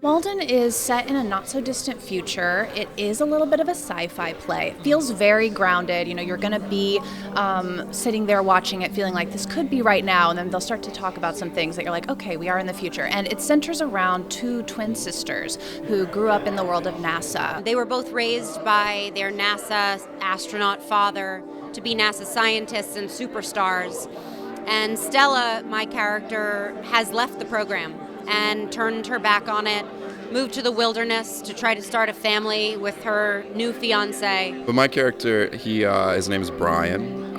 Walden is set in a not-so-distant future. It is a little bit of a sci-fi play. It feels very grounded. You're going to be sitting there watching it feeling like this could be right now, and then they'll start to talk about some things that you're like, okay, we are in the future. And it centers around two twin sisters who grew up in the world of NASA. They were both raised by their NASA astronaut father to be NASA scientists and superstars. And Stella, my character, has left the program and turned her back on it, moved to the wilderness to try to start a family with her new fiance. But my character, his name is Brian.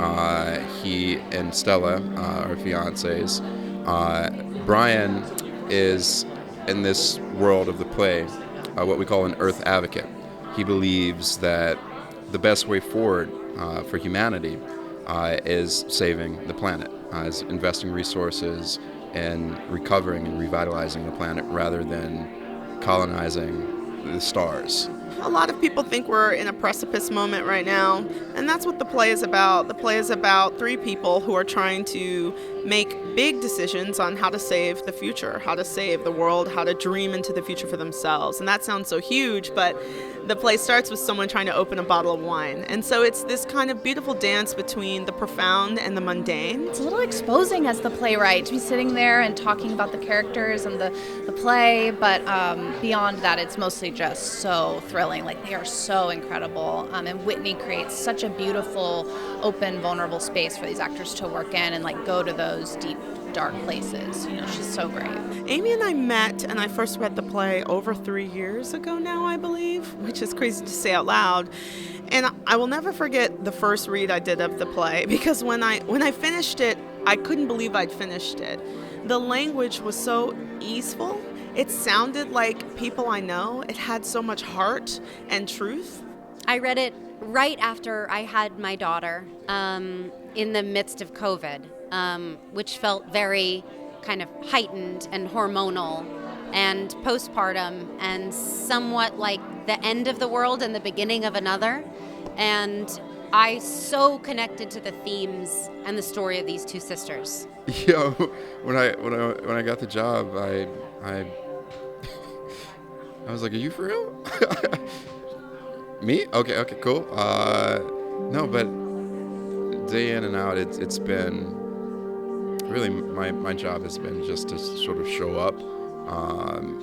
He and Stella are fiancés. Brian is, in this world of the play, what we call an Earth advocate. He believes that the best way forward for humanity is saving the planet, is investing resources and recovering and revitalizing the planet rather than colonizing the stars. A lot of people think we're in a precipice moment right now, and that's what the play is about. The play is about three people who are trying to make big decisions on how to save the future, how to save the world, how to dream into the future for themselves. And that sounds so huge, but the play starts with someone trying to open a bottle of wine. And so it's this kind of beautiful dance between the profound and the mundane. It's a little exposing as the playwright to be sitting there and talking about the characters and the play, but beyond that, it's mostly just so thrilling. Like, they are so incredible. And Whitney creates such a beautiful, open, vulnerable space for these actors to work in and go to those deep, dark places. She's so great. Amy and I met, and I first read the play over 3 years ago now, I believe, which is crazy to say out loud. And I will never forget the first read I did of the play, because when I finished it, I couldn't believe I'd finished it. The language was so easeful. It sounded like people I know. It had so much heart and truth. I read it right after I had my daughter, in the midst of COVID, which felt very kind of heightened and hormonal and postpartum and somewhat like the end of the world and the beginning of another. And I so connected to the themes and the story of these two sisters. When I got the job, I was like, "Are you for real?" Me? Okay, cool. No, but day in and out, it's been really my job has been just to sort of show up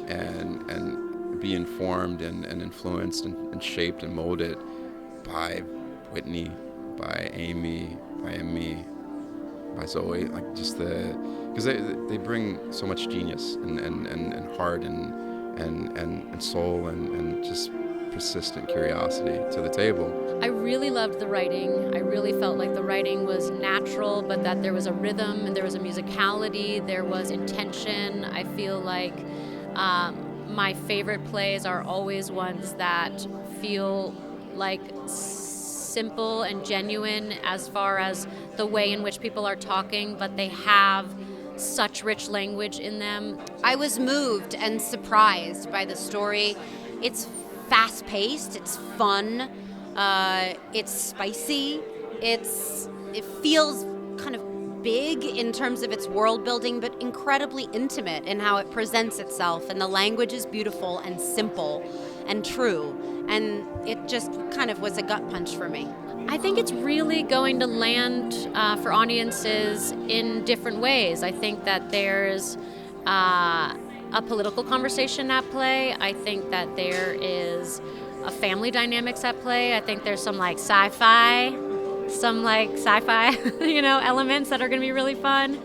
and be informed and influenced and shaped and molded by Whitney, by Amy, by Emmy, by Zoe. Because they bring so much genius and heart and soul and just persistent curiosity to the table. I really loved the writing. I really felt like the writing was natural, but that there was a rhythm and there was a musicality, there was intention. I feel like my favorite plays are always ones that feel like simple and genuine as far as the way in which people are talking, but they have such rich language in them. I was moved and surprised by the story. It's fast-paced, it's fun, it's spicy, it feels kind of big in terms of its world building, but incredibly intimate in how it presents itself, and the language is beautiful and simple and true, and it just kind of was a gut punch for me. I think it's really going to land for audiences in different ways. I think that there's a political conversation at play. I think that there is a family dynamics at play. I think there's some sci-fi, elements that are going to be really fun.